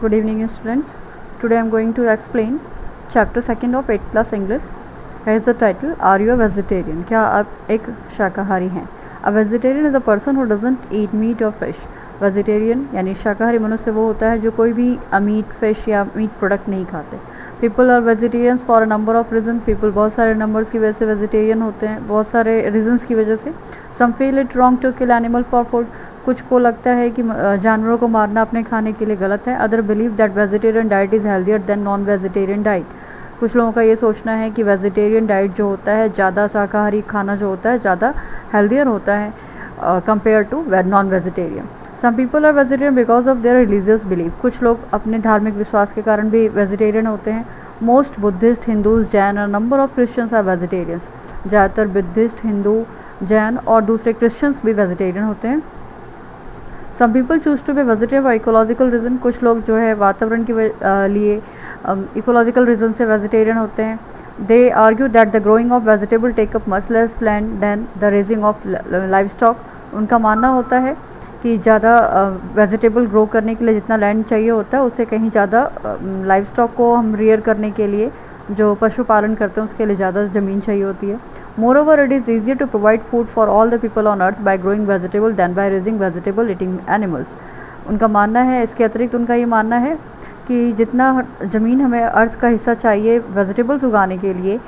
Good evening students. Today I am going to explain chapter 2 of 8 plus English. Here is the title, Are you a vegetarian? क्या आप एक शाकाहारी हैं? A vegetarian is a person who doesn't eat meat or fish. Vegetarian यानी शाकाहारी मनुष्य वो होता है जो कोई भी मीट फिश या मीट प्रोडक्ट नहीं खाते. People are vegetarians for a number of reasons. People बहुत सारे numbers की वजह से vegetarian होते हैं, बहुत सारे reasons की वजह से. Some feel it wrong to kill animal for food. कुछ को लगता है कि जानवरों को मारना अपने खाने के लिए गलत है. Other believe that vegetarian diet is healthier then non vegetarian diet. कुछ लोगों का ये सोचना है कि वेजिटेरियन डाइट जो होता है, ज़्यादा शाकाहारी खाना जो होता है ज़्यादा हेल्दियर होता है compare to non vegetarian. Some people are vegetarian because of their religious believe. कुछ लोग अपने धार्मिक विश्वास के कारण भी वेजिटेरियन होते हैं. मोस्ट बुद्धिस्ट, हिंदूज, जैन और number of Christians are vegetarians. ज़्यादातर बुद्धिस्ट, हिंदू, जैन और दूसरे क्रिश्चियंस भी वेजिटेरियन होते हैं. Some people choose to be vegetarian for ecological reason. कुछ लोग जो है वातावरण के लिए इकोलॉजिकल रीज़न से वेजिटेरियन होते हैं. They argue that the growing of vegetable take up much less land than the raising of livestock. उनका मानना होता है कि ज़्यादा वेजिटेबल ग्रो करने के लिए जितना लैंड चाहिए होता है उससे कहीं ज़्यादा लाइव स्टॉक को हम रियर करने के लिए, जो पशुपालन करते हैं उसके लिए ज़्यादा ज़मीन चाहिए होती है. Moreover, it is easier to provide food for all the people on earth by growing vegetable than by raising vegetable eating animals. उनका मानना है, इसके अतिरिक्त उनका ये मानना है कि जितना ज़मीन हमें अर्थ का हिस्सा चाहिए वेजिटेबल्स उगाने के लिए,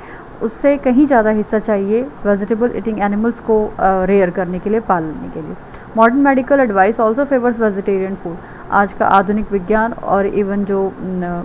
उससे कहीं ज़्यादा हिस्सा चाहिए वेजिटेबल ईटिंग एनिमल्स को रेयर करने के लिए, पालने के लिए. Modern medical advice also favours vegetarian food. आज का आधुनिक विज्ञान और इवन जो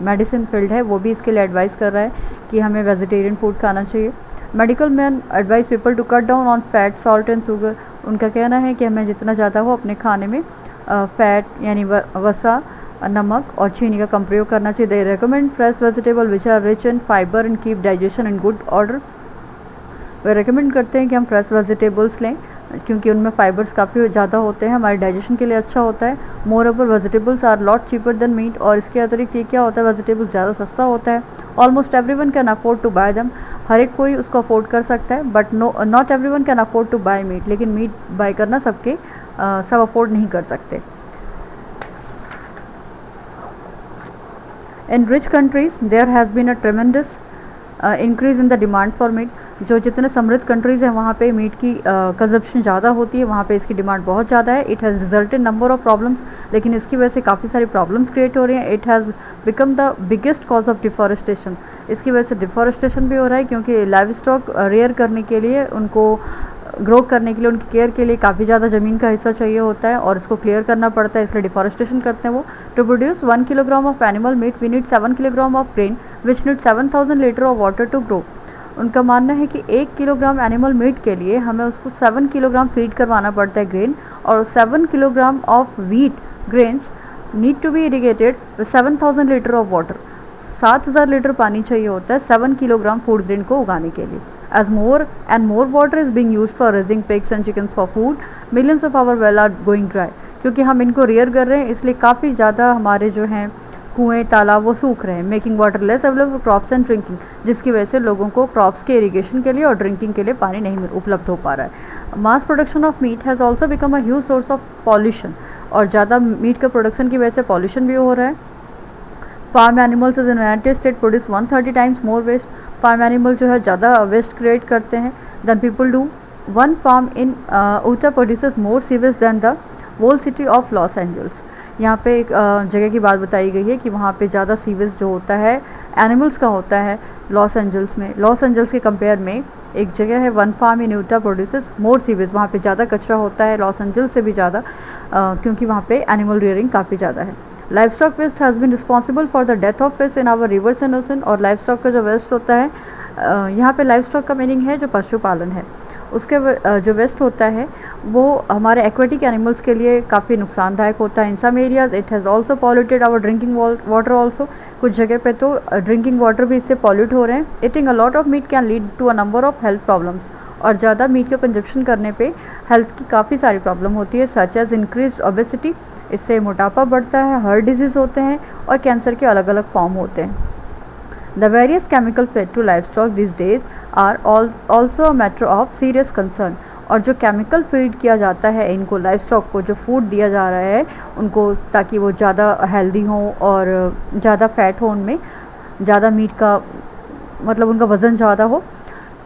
मेडिसिन फील्ड है वो भी इसके लिए एडवाइस कर रहा है कि हमें वेजिटेरियन फूड खाना चाहिए. Medical man advise people to cut down on fat, salt and sugar. उनका कहना है कि हमें जितना ज़्यादा हो अपने खाने में फैट यानी वसा, नमक और चीनी का कम प्रयोग करना चाहिए. They recommend fresh vegetable which are rich in fibre and keep digestion in good order. वे रिकमेंड करते हैं कि हम फ्रेश वेजिटेबल्स लें क्योंकि उनमें फाइबर्स काफ़ी ज़्यादा होते हैं, हमारे डाइजेशन के लिए अच्छा होता है. Moreover vegetables are lot cheaper than meat. और इसके अतिरिक्त ये क्या होता है, वेजिटेबल्स ज़्यादा सस्ता होता है. Almost everyone can afford to buy them. हर एक कोई उसको अफोर्ड कर सकता है. But not everyone can afford to buy meat. लेकिन मीट बाय करना सब अफोर्ड नहीं कर सकते. In rich countries there has been a tremendous increase in the demand for meat. जो जितने समृद्ध कंट्रीज़ हैं वहाँ पे मीट की कंजप्शन ज़्यादा होती है, वहाँ पे इसकी डिमांड बहुत ज़्यादा है. It has resulted number of problems. लेकिन इसकी वजह से काफ़ी सारी प्रॉब्लम्स क्रिएट हो रही हैं. It has become the biggest cause of deforestation. इसकी वजह से डिफॉरेस्टेशन भी हो रहा है क्योंकि लाइव स्टॉक रेयर करने के लिए, उनको ग्रो करने के लिए, उनकी केयर के लिए काफ़ी ज़्यादा ज़मीन का हिस्सा चाहिए होता है और इसको क्लियर करना पड़ता है, इसलिए डिफॉरेस्टेशन करते हैं वो. To produce 1 kilogram of animal meat we need 7 kilogram of grain which need 7000 litre of water to grow. उनका मानना है कि 1 किलोग्राम एनिमल मीट के लिए हमें उसको 7 किलोग्राम फीड करवाना पड़ता है ग्रेन, और 7 kilogram of wheat grains need to be irrigated with 7000 litre of water. 7000 litre पानी चाहिए होता है 7 किलोग्राम फूड ग्रेन को उगाने के लिए. As more and more water is being used for raising pigs and chickens for food, millions of our well are going dry. क्योंकि हम इनको रेयर कर रहे हैं इसलिए काफ़ी ज़्यादा हमारे जो हैं कुएँ, तालाब वो सूख रहे हैं. Making water less available for crops and drinking, जिसकी वजह से लोगों को क्रॉप्स के इरीगेशन के लिए और ड्रिंकिंग के लिए पानी नहीं उपलब्ध हो पा रहा है. Mass production of meat has also become a huge source of pollution. और ज़्यादा मीट का प्रोडक्शन की वजह से पॉल्यूशन भी हो रहा है. Farm animals in United State produce 130 times more waste. Farm animal जो है ज़्यादा वेस्ट क्रिएट करते हैं than people do. One farm in Utah produces more sewage than the whole city of Los Angeles. यहाँ पे एक जगह की बात बताई गई है कि वहाँ पे ज़्यादा सीवेज जो होता है एनिमल्स का होता है लॉस एंजल्स में. लॉस एंजल्स के कंपेयर में एक जगह है one farm in Utah produces more sewage. वहाँ पे ज़्यादा कचरा होता है लॉस एंजल्स से भी ज़्यादा, क्योंकि वहाँ पे एनिमल रियरिंग काफ़ी ज़्यादा है. Livestock waste has been responsible for the death of fish in our rivers and ocean. और लाइवस्टॉक का जो वेस्ट होता है, यहाँ पे लाइवस्टॉक का मीनिंग है जो पशुपालन है, उसके जो वेस्ट होता है वो हमारे एक्वेटिक एनिमल्स के लिए काफ़ी नुकसानदायक होता है. In some areas it has also polluted our drinking water also. कुछ जगह पे तो ड्रिंकिंग वाटर भी इससे पॉल्यूट हो रहे हैं. Eating a lot of meat can lead to a number of health problems. और ज़्यादा मीट का कंजप्शन करने पे हेल्थ की काफ़ी सारी प्रॉब्लम होती है, सच एज इंक्रीज ओबेसिटी. इससे मोटापा बढ़ता है, हार्ट डिजीज़ होते हैं और कैंसर के अलग अलग फॉर्म होते हैं. The various chemical fed to livestock this days are also a matter of serious concern. और जो केमिकल फीड किया जाता है इनको, लाइफ स्टॉक को जो फूड दिया जा रहा है उनको, ताकि वो ज़्यादा हेल्दी हों और ज़्यादा फैट हो उनमें, ज़्यादा मीट का मतलब उनका वज़न ज़्यादा हो,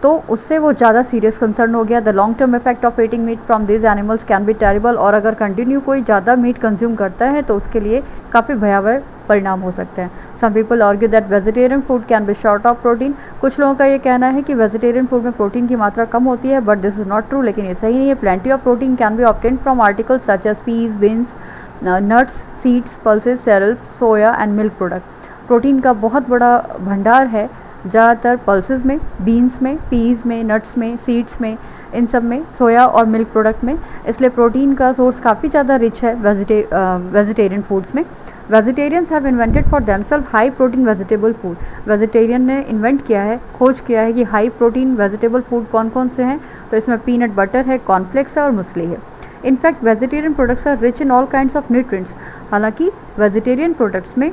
तो उससे वो ज़्यादा सीरियस कंसर्न हो गया। The long term effect of eating meat from this animals can be terrible. और अगर कंटिन्यू कोई ज़्यादा मीट कंज्यूम करता है तो उसके लिए काफ़ी भयावह परिणाम हो सकते हैं। Some people argue that vegetarian food can be short of protein. कुछ लोगों का ये कहना है कि वेजिटेरियन फूड में प्रोटीन की मात्रा कम होती है, but this is not true, लेकिन ये सही नहीं है। Plenty of protein can be obtained from articles such as peas, beans, nuts, seeds, pulses, cereals, soya and milk product. Protein का बहुत बड़ा भंडार है ज़्यादातर पल्सेस में, बीन्स में, पीज़ में, नट्स में, सीड्स में, इन सब में, सोया और मिल्क प्रोडक्ट में। इसलिए प्रोटीन का सोर्स काफ़ी ज़्यादा रिच है वेजिटेरियन फूड्स में। Vegetarians have invented for themselves high protein vegetable food. Vegetarian ने इन्वेंट किया है, खोज किया है कि हाई प्रोटीन वेजिटेबल फूड कौन कौन से हैं। तो इसमें पीनट बटर है, कॉर्नफ्लेक्स है और मुसली है। In fact vegetarian products are rich in all kinds of nutrients. हालांकि वेजिटेरियन प्रोडक्ट्स में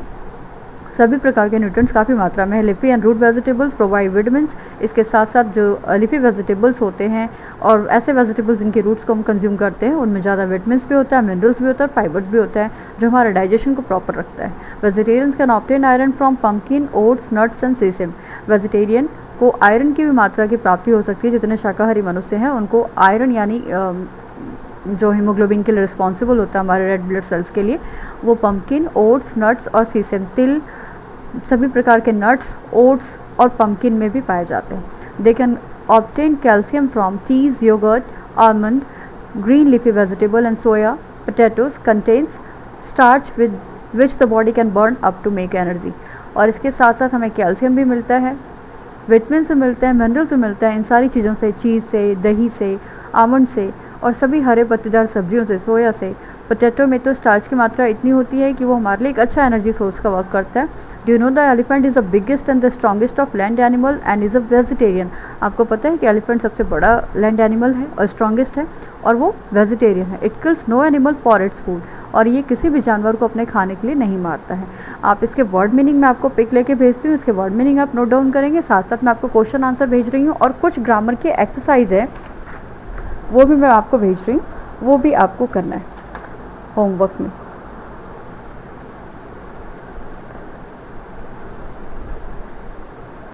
सभी प्रकार के न्यूट्रिएंट्स काफ़ी मात्रा में है। Leafy and root vegetables provide vitamins. इसके साथ साथ जो लिफी वेजिटेबल्स होते हैं और ऐसे वेजिटेबल्स जिनके रूट्स को हम कंज्यूम करते हैं उनमें ज़्यादा विटामिन्स भी होता है, मिनरल्स भी होता है, फाइबर्स भी होता है, जो हमारे डाइजेशन को प्रॉपर रखता है। Vegetarians can obtain iron from pumpkin, oats, nuts and सेसम। Vegetarian को आयरन की भी मात्रा की प्राप्ति हो सकती है। जितने शाकाहारी मनुष्य हैं उनको आयरन यानी जो हीमोग्लोबिन के लिए रिस्पॉन्सिबल होता है हमारे रेड ब्लड सेल्स के लिए, वो पम्पकिन, ओट्स, नट्स और सीसम, तिल, सभी प्रकार के नट्स, ओट्स और पम्पकिन में भी पाए जाते हैं। They can obtain calcium from cheese, yogurt, almond, green leafy vegetable and soya. Potatoes contains starch with which the body can burn up to make energy. और इसके साथ साथ हमें कैल्शियम भी मिलता है, विटामिन भी मिलते हैं, मिनरल्स भी मिलते हैं इन सारी चीज़ों से, चीज़ से, दही से, आमंड से और सभी हरे पत्तेदार सब्जियों से, सोया से। पोटैटो में तो स्टार्च की मात्रा इतनी होती है कि वो हमारे लिए एक अच्छा एनर्जी सोर्स का वर्क करता है। Do you know the elephant is the biggest and the strongest of land animal and is a vegetarian. आपको पता है कि एलिफेंट सबसे बड़ा लैंड एनिमल है और स्ट्रॉन्गेस्ट है और वो वेजिटेरियन है। It kills no animal for its food. और ये किसी भी जानवर को अपने खाने के लिए नहीं मारता है। आप इसके वर्ड मीनिंग में आपको पिक लेके भेजती हूँ, इसके वर्ड मीनिंग आप नोट डाउन करेंगे, साथ साथ मैं आपको क्वेश्चन आंसर भेज रही हूँ और कुछ ग्रामर के एक्सरसाइज है वो भी मैं आपको भेज रही हूँ, वो भी आपको करना है होमवर्क में।